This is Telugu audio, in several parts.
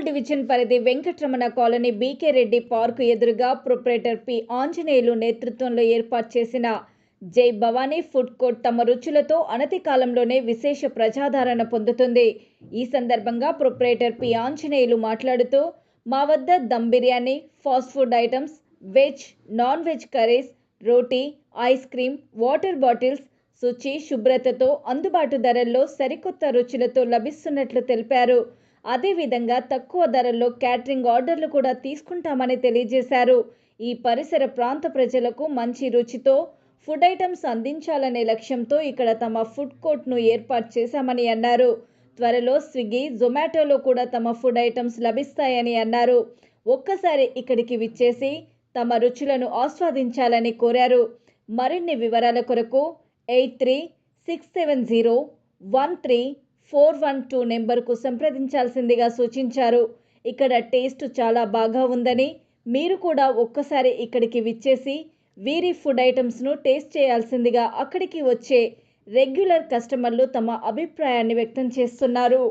ఒంగోలు డివిజన్ పరిధి Venkataramana colony BK Reddy park ఎదురుగా ప్రొప్రైటర్ పి ఆంజనేయులు నేతృత్వంలో ఏర్పాటు చేసిన జై భవానీ ఫుడ్ కోర్ట్ తమ రుచులతో అనతి కాలంలోనే విశేష ప్రజాదరణ పొందుతుంది. ఈ సందర్భంగా ప్రొప్రైటర్ పి ఆంజనేయులు మాట్లాడుతూ, మా వద్ద dum biryani, fast food items, veg, non veg curries, రోటీ, ఐస్ క్రీమ్, వాటర్ బాటిల్స్ శుచి, శుభ్రతతో అందుబాటు ధరల్లో సరికొత్త రుచులతో లభిస్తున్నట్లు తెలిపారు. అదేవిధంగా తక్కువ ధరల్లో క్యాటరింగ్ ఆర్డర్లు కూడా తీసుకుంటామని తెలియజేశారు. ఈ పరిసర ప్రాంత ప్రజలకు మంచి రుచితో ఫుడ్ ఐటమ్స్ అందించాలనే లక్ష్యంతో ఇక్కడ తమ ఫుడ్ కోర్ట్ను ఏర్పాటు చేశామని అన్నారు. త్వరలో స్విగ్గీ, జొమాటోలో కూడా తమ ఫుడ్ ఐటమ్స్ లభిస్తాయని అన్నారు. ఒక్కసారి ఇక్కడికి విచ్చేసి తమ రుచులను ఆస్వాదించాలని కోరారు. మరిన్ని వివరాల కొరకు 8367013412 నెంబర్కు సంప్రదించాల్సిందిగా సూచించారు. ఇక్కడ టేస్ట్ చాలా బాగా ఉందని, మీరు కూడా ఒక్కసారి ఇక్కడికి విచ్చేసి వీరి ఫుడ్ ఐటమ్స్ను టేస్ట్ చేయాల్సిందిగా అక్కడికి వచ్చే రెగ్యులర్ కస్టమర్లు తమ అభిప్రాయాన్ని వ్యక్తం చేస్తున్నారు.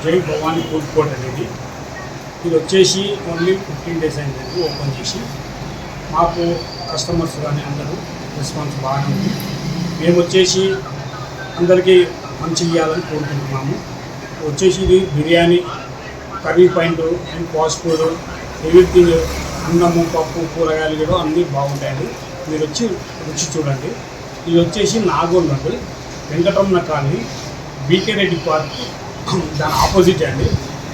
జై భవానీ ఫుడ్ కోర్ట్ అనేది ఇది వచ్చేసి ఓన్లీ 15 days అయిందండి ఓపెన్ చేసి. మాకు కస్టమర్స్ కానీ అందరూ రెస్పాన్స్ బాగానే ఉంది. మేము వచ్చేసి అందరికీ మంచి ఇవ్వాలని కోరుకుంటున్నాము. వచ్చేసి ఇది biryani, curry point and fast food, everything, అన్నము, పప్పు, కూరగాయలు కూడా అన్నీ బాగుంటాయండి. మీరు వచ్చి రుచి చూడండి. ఇది వచ్చేసి నాగోల్ అండి, Venkataramana colony BK Reddy park దాని ఆపోజిట్ అండి.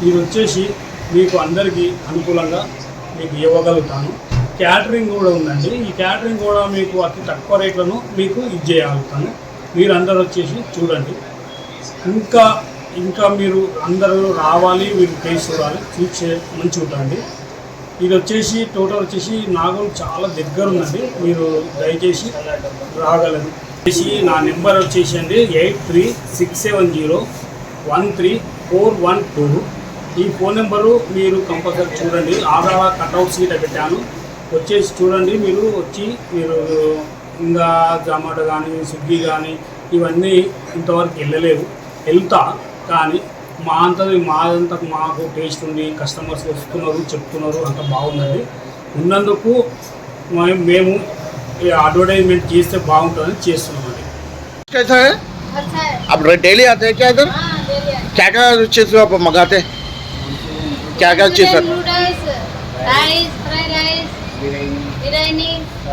ఇది వచ్చేసి మీకు అందరికీ అనుకూలంగా మీకు ఇవ్వగలుగుతాను. క్యాటరింగ్ కూడా ఉందండి. ఈ క్యాటరింగ్ కూడా మీకు అతి తక్కువ రేట్లను మీకు ఇచ్చేయగలుగుతాను. మీరు అందరూ వచ్చేసి చూడండి. ఇంకా మీరు అందరూ రావాలి, మీరు టేస్ట్ చూడాలి, చూసే మంచిగా ఉంటుంది. ఇది వచ్చేసి టోటల్ వచ్చేసి నాగోల్ చాలా దగ్గర ఉందండి. మీరు దయచేసి రాగలరు. నా నెంబర్ వచ్చేసి అండి 8367013412. ఈ ఫోన్ నెంబరు మీరు కంపల్సరీ చూడండి. ఆధార్ కట్అవుట్స్ గిట్ట పెట్టాను, వచ్చేసి చూడండి. మీరు వచ్చి మీరు ఇంకా జొమాటో కానీ, స్విగ్గీ కానీ ఇవన్నీ ఇంతవరకు వెళ్తా కానీ మాకు టేస్ట్ ఉంది, కస్టమర్స్ వస్తున్నారు, చెప్తున్నారు, అంత బాగుందండి. ఉన్నందుకు మేము అడ్వర్టైజ్మెంట్ చేస్తే బాగుంటుందని చేస్తున్నామండి. आप डेली आते हैं क्या इधर? क्या क्या चीज़ आप मंगाते हैं? क्या क्या चीज़ sir? Rice, fried rice, biryani,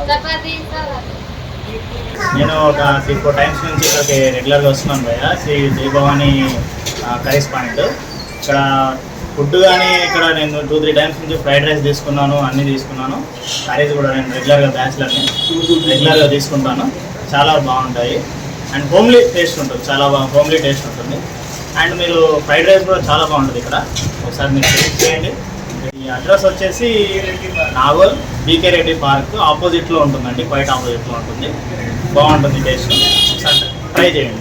चपाती सब। నేను ఒక 3-4 times నుంచి ఇక్కడికి రెగ్యులర్గా వస్తున్నాను భయ్య. శ్రీ జై భవానీ కర్రీస్ పాయింట్. ఇక్కడ ఫుడ్ కానీ ఇక్కడ నేను 2-3 times నుంచి ఫ్రైడ్ రైస్ తీసుకున్నాను, అన్నీ తీసుకున్నాను. కర్రీస్ కూడా నేను రెగ్యులర్గా బ్యాచిలర్ని రెగ్యులర్గా తీసుకుంటాను. చాలా బాగుంటాయి అండ్ హోమ్లీ టేస్ట్ ఉంటుంది, చాలా బాగా హోమ్లీ టేస్ట్ ఉంటుంది. అండ్ మీరు ఫ్రైడ్ రైస్ కూడా చాలా బాగుంటుంది ఇక్కడ, ఒకసారి మీరు టేస్ట్ చేయండి. ఈ అడ్రస్ వచ్చేసి నాగోల్ బీకే రెడ్డి పార్క్ ఆపోజిట్లో ఉంటుందండి, క్వైట్ ఆపోజిట్లో ఉంటుంది. బాగుంటుంది టేస్ట్, ఒకసారి ట్రై చేయండి.